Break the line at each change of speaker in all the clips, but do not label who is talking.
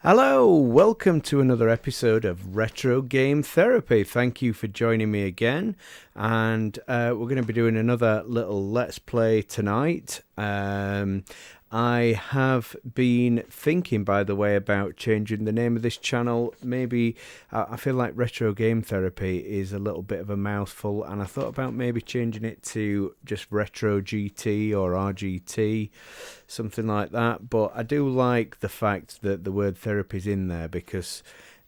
Hello, welcome to another episode of Retro Game Therapy. Thank you for joining me again, and we're going to be doing another little Let's Play tonight. I have been thinking, by the way, about changing the name of this channel. Maybe I feel like Retro Game Therapy is a little bit of a mouthful, and I thought about maybe changing it to just Retro GT or RGT, something like that. But I do like the fact that the word therapy is in there, because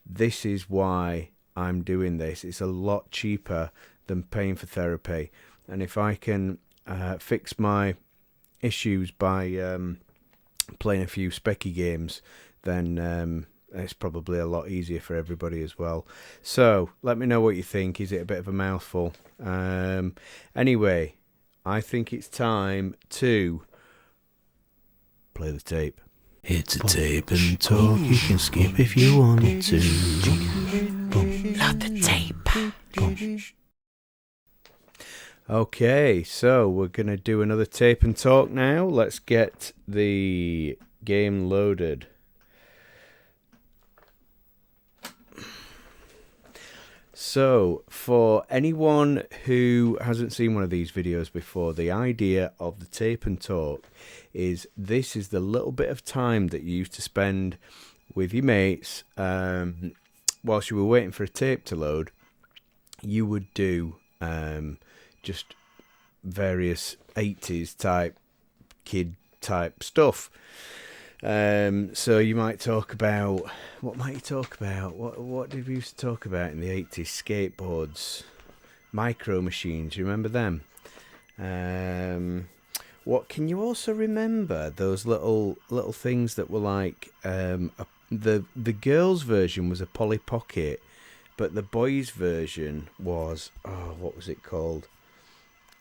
this is why I'm doing this. It's a lot cheaper than paying for therapy, and if I can fix my issues by playing a few specky games, then it's probably a lot easier for everybody as well. So let me know what you think. Is it a bit of a mouthful? Anyway, I think it's time to play the tape.
It's a tape and talk, you can skip if you want to. Load the tape.
Okay, so we're going to do another tape and talk now. Let's get the game loaded. So, for anyone who hasn't seen one of these videos before, the idea of the tape and talk is this is the little bit of time that you used to spend with your mates whilst you were waiting for a tape to load. You would do just various 80s type kid type stuff. So you might talk about, what might you talk about? What did we used to talk about in the 80s? Skateboards, micro machines, you remember them? What can you also remember? Those little things that were like, the girls' version was a Polly Pocket, but the boys' version was, what was it called?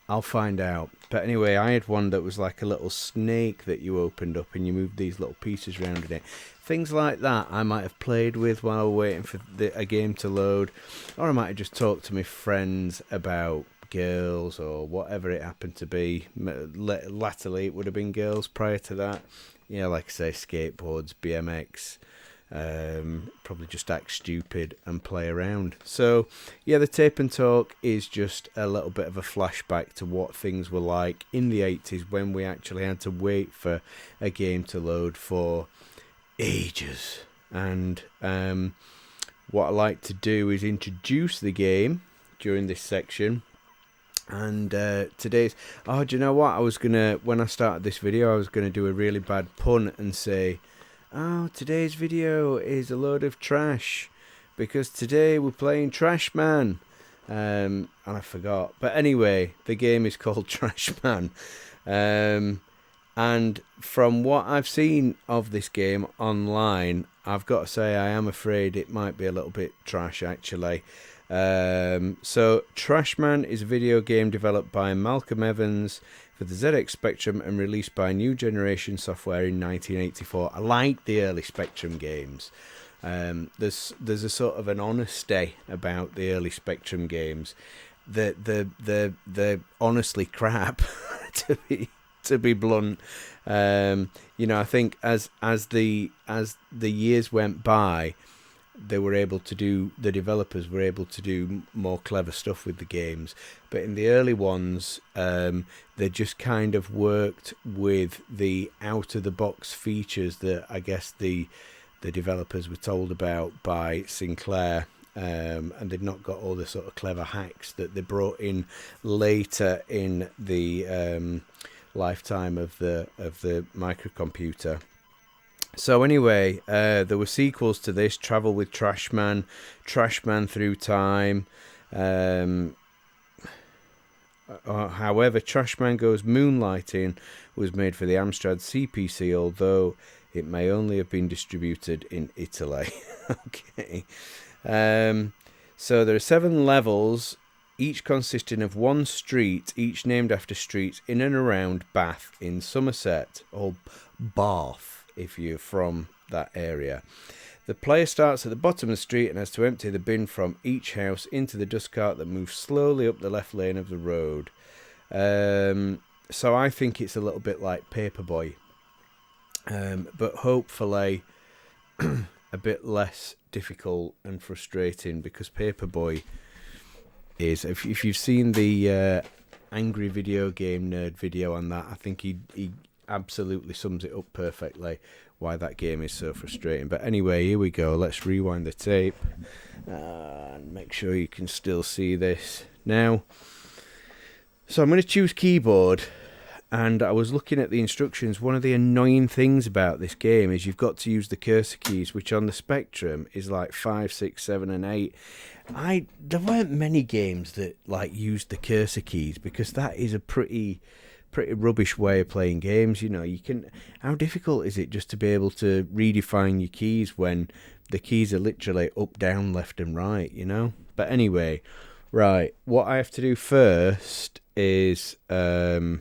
I'll find out. But anyway, I had one that was like a little snake that you opened up and you moved these little pieces around in it. Things like that I might have played with while I was waiting for a game to load. Or I might have just talked to my friends about girls or whatever it happened to be. Latterly, it would have been girls. Prior to that, like I say, skateboards, BMX. Probably just act stupid and play around. So the tape and talk is just a little bit of a flashback to what things were like in the 80s when we actually had to wait for a game to load for ages. And what I like to do is introduce the game during this section. And today's, do you know what, when I started this video, I was gonna do a really bad pun and say, today's video is a load of trash, because today we're playing Trashman, and I forgot. But anyway, the game is called Trashman, and from what I've seen of this game online, I've got to say I am afraid it might be a little bit trash, actually. So Trashman is a video game developed by Malcolm Evans for the ZX Spectrum and released by New Generation Software in 1984. I like the early Spectrum games. There's a sort of an honesty about the early Spectrum games. They're honestly crap, to be blunt. I think as the years went by, the developers were able to do more clever stuff with the games. But in the early ones, they just kind of worked with the out-of-the-box features that I guess the developers were told about by Sinclair, and they'd not got all the sort of clever hacks that they brought in later in the lifetime of the microcomputer. So anyway, there were sequels to this: Travel with Trashman, Trashman Through Time. However, Trashman Goes Moonlighting was made for the Amstrad CPC, although it may only have been distributed in Italy. Okay. So there are 7 levels, each consisting of one street, each named after streets in and around Bath in Somerset, or Bath if you're from that area. The player starts at the bottom of the street and has to empty the bin from each house into the dust cart that moves slowly up the left lane of the road. So I think it's a little bit like Paperboy, but hopefully a bit less difficult and frustrating, because Paperboy is, if you've seen the Angry Video Game Nerd video on that, I think he absolutely sums it up perfectly why that game is so frustrating. But anyway, here we go. Let's rewind the tape and make sure you can still see this now. So I'm going to choose keyboard, and I was looking at the instructions. One of the annoying things about this game is you've got to use the cursor keys, which on the Spectrum is like 5, 6, 7 and 8. There weren't many games that like used the cursor keys, because that is a pretty rubbish way of playing games. You know, you can, how difficult is it just to be able to redefine your keys when the keys are literally up, down, left and right, you know? But anyway, right, what I have to do first is I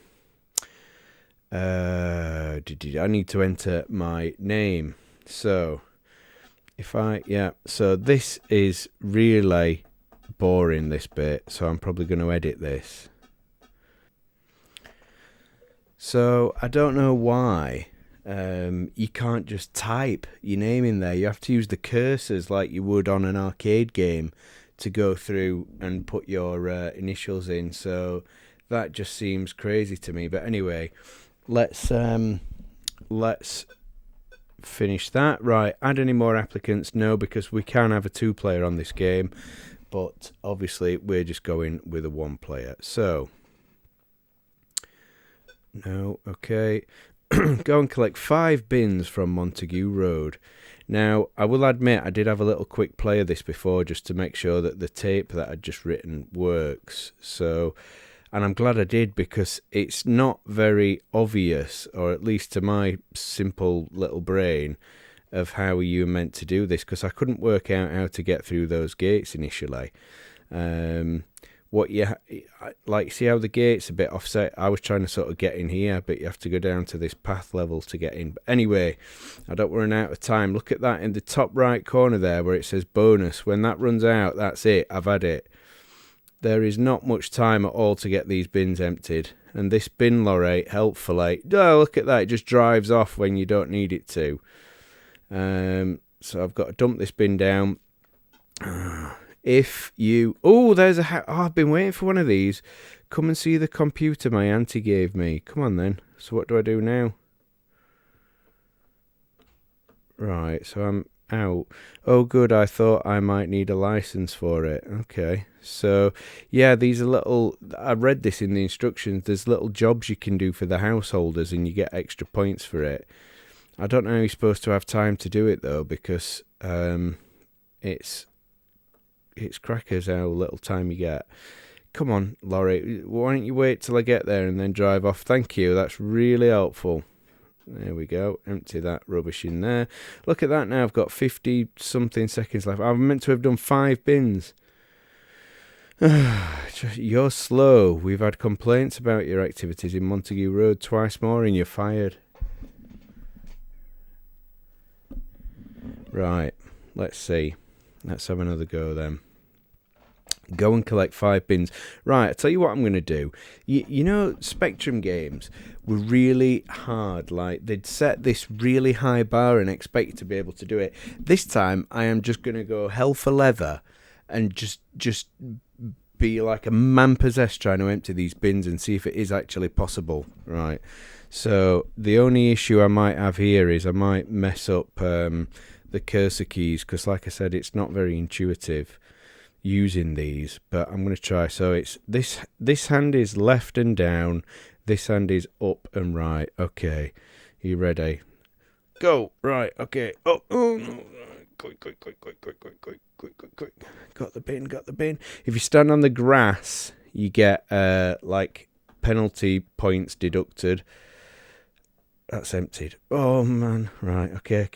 need to enter my name. So so this is really boring, this bit, so I'm probably going to edit this. So I don't know why you can't just type your name in there. You have to use the cursors like you would on an arcade game to go through and put your initials in. So that just seems crazy to me. But anyway, let's finish that. Right, add any more applicants? No, because we can have a 2-player on this game, but obviously we're just going with a 1-player. So no, okay. Go and collect 5 bins from Montague Road. Now, I will admit I did have a little quick play of this before, just to make sure that the tape that I'd just written works. So, and I'm glad I did, because it's not very obvious, or at least to my simple little brain, of how you were meant to do this, because I couldn't work out how to get through those gates initially. See how the gate's a bit offset? I was trying to sort of get in here, but you have to go down to this path level to get in. But anyway, I don't run out of time. Look at that in the top right corner there where it says bonus. When that runs out, that's it. I've had it. There is not much time at all to get these bins emptied. And this bin lorry, helpfully, oh, look at that. It just drives off when you don't need it to. So I've got to dump this bin down. There's I've been waiting for one of these. Come and see the computer my auntie gave me. Come on then. So what do I do now? Right, so I'm out. Oh good, I thought I might need a license for it. Okay, so yeah, these are little, I read this in the instructions, there's little jobs you can do for the householders and you get extra points for it. I don't know how you're supposed to have time to do it though, because it's crackers how little time you get. Come on, Laurie, why don't you wait till I get there and then drive off? Thank you, that's really helpful. There we go, empty that rubbish in there. Look at that now, I've got 50 something seconds left. I'm meant to have done 5 bins. You're slow. We've had complaints about your activities in Montague Road twice more and you're fired. Right, let's see. Let's have another go then. Go and collect 5 bins. Right, I'll tell you what I'm going to do. You know, Spectrum games were really hard. Like, they'd set this really high bar and expect you to be able to do it. This time, I am just going to go hell for leather and just be like a man possessed trying to empty these bins and see if it is actually possible. Right. So, the only issue I might have here is I might mess up the cursor keys, because like I said, it's not very intuitive using these, but I'm going to try. So it's this hand is left and down, this hand is up and right. Okay, you ready? Go. Right, okay. Oh no. Quick. Got the bin. If you stand on the grass, you get like penalty points deducted. That's emptied. Oh man. Right, okay.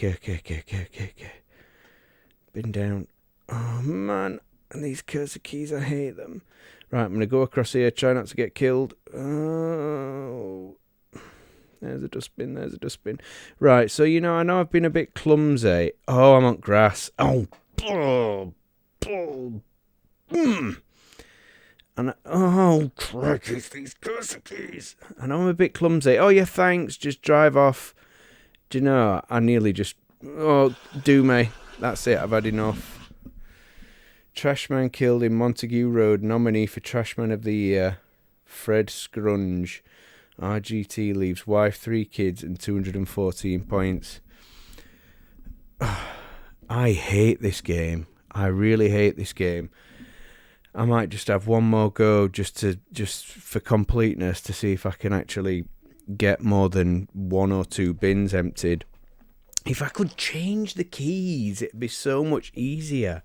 Bin down. Oh man. And these cursor keys, I hate them. Right, I'm going to go across here, try not to get killed. Oh, there's a dustbin. Right, so, you know, I know I've been a bit clumsy. Oh, I'm on grass. And crikey, these cursor keys. I know I'm a bit clumsy. Oh, yeah, thanks. Just drive off. Do you know, I nearly just... Oh, do me. That's it. I've had enough. Trashman killed in Montague Road. Nominee for Trashman of the Year, Fred Scrunge. RGT leaves wife, 3 kids, and 214 points. I hate this game. I really hate this game. I might just have one more go just for completeness to see if I can actually get more than 1 or 2 bins emptied. If I could change the keys, it'd be so much easier.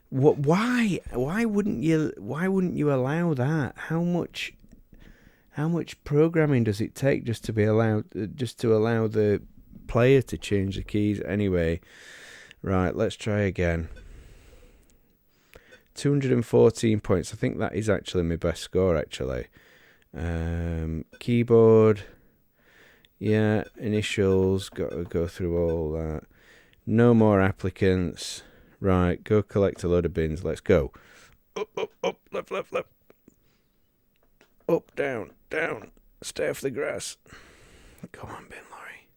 Why wouldn't you allow that? How much programming does it take just to allow the player to change the keys? Anyway, right, let's try again. 214 points. I think that is actually my best score, actually. Keyboard. Yeah, initials. Got to go through all that. No more applicants. Right, go collect a load of bins. Let's go. Up, up, up. Left, left, left. Up, down, down. Stay off the grass. Come on, bin lorry.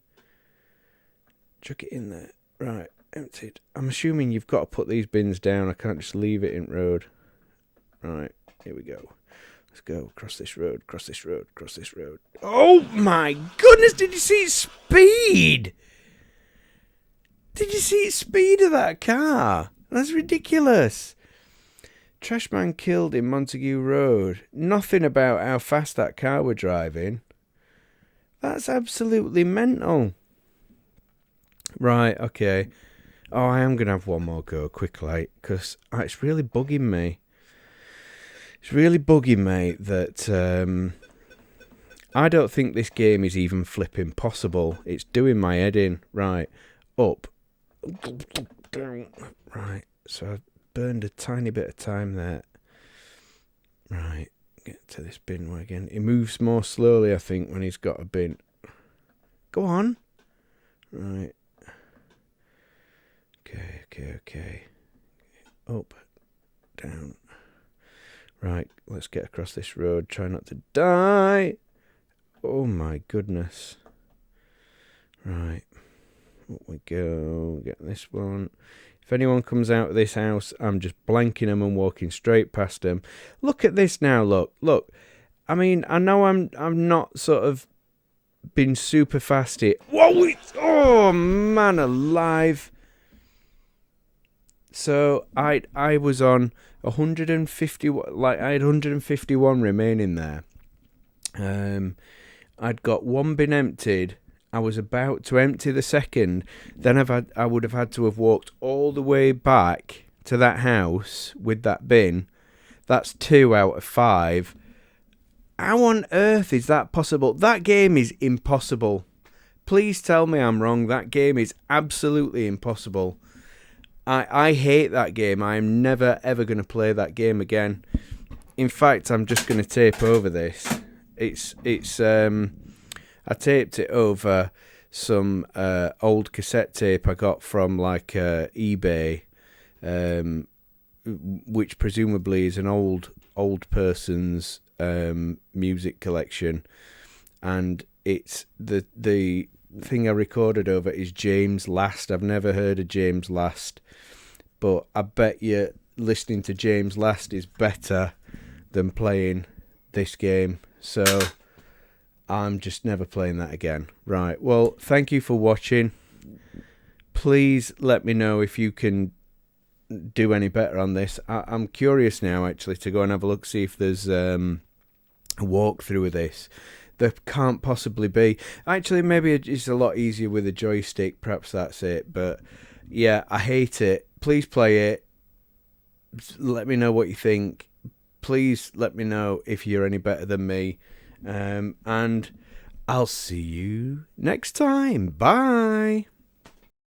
Chuck it in there. Right, emptied. I'm assuming you've got to put these bins down. I can't just leave it in road. Right, here we go. Let's go. Cross this road, cross this road, cross this road. Oh my goodness, did you see its speed? Did you see its speed of that car? That's ridiculous. Trashman killed in Montague Road. Nothing about how fast that car were driving. That's absolutely mental. Right, okay. Oh, I am going to have one more go quickly, because it's really bugging me. It's really bugging me that I don't think this game is even flipping possible. It's doing my head in. Right, up. Right, so I've burned a tiny bit of time there. Right, get to this bin again. He moves more slowly, I think, when he's got a bin. Go on. Right. Okay. Up, down. Right, let's get across this road. Try not to die. Oh my goodness. Right. Up we go. Get this one. If anyone comes out of this house, I'm just blanking them and walking straight past them. Look at this now, look. I mean, I know I'm not sort of been super fast here. Whoa, oh man alive. So I was on 150, like I had 151 remaining there. I'd got one bin emptied. I was about to empty the second. Then I would have had to have walked all the way back to that house with that bin. That's 2 out of 5. How on earth is that possible? That game is impossible. Please tell me I'm wrong. That game is absolutely impossible. I hate that game. I'm never ever going to play that game again. In fact, I'm just going to tape over this. I taped it over some old cassette tape I got from like eBay, which presumably is an old person's music collection, and it's the thing I recorded over is James Last. I've never heard of James Last, but I bet you listening to James Last is better than playing this game. So I'm just never playing that again. Right, well, thank you for watching. Please let me know if you can do any better on this. I'm curious now, actually, to go and have a look, see if there's a walkthrough of this. There can't possibly be. Actually, maybe it's a lot easier with a joystick. Perhaps that's it. But yeah, I hate it. Please play it. Let me know what you think. Please let me know if you're any better than me. And I'll see you next time. Bye.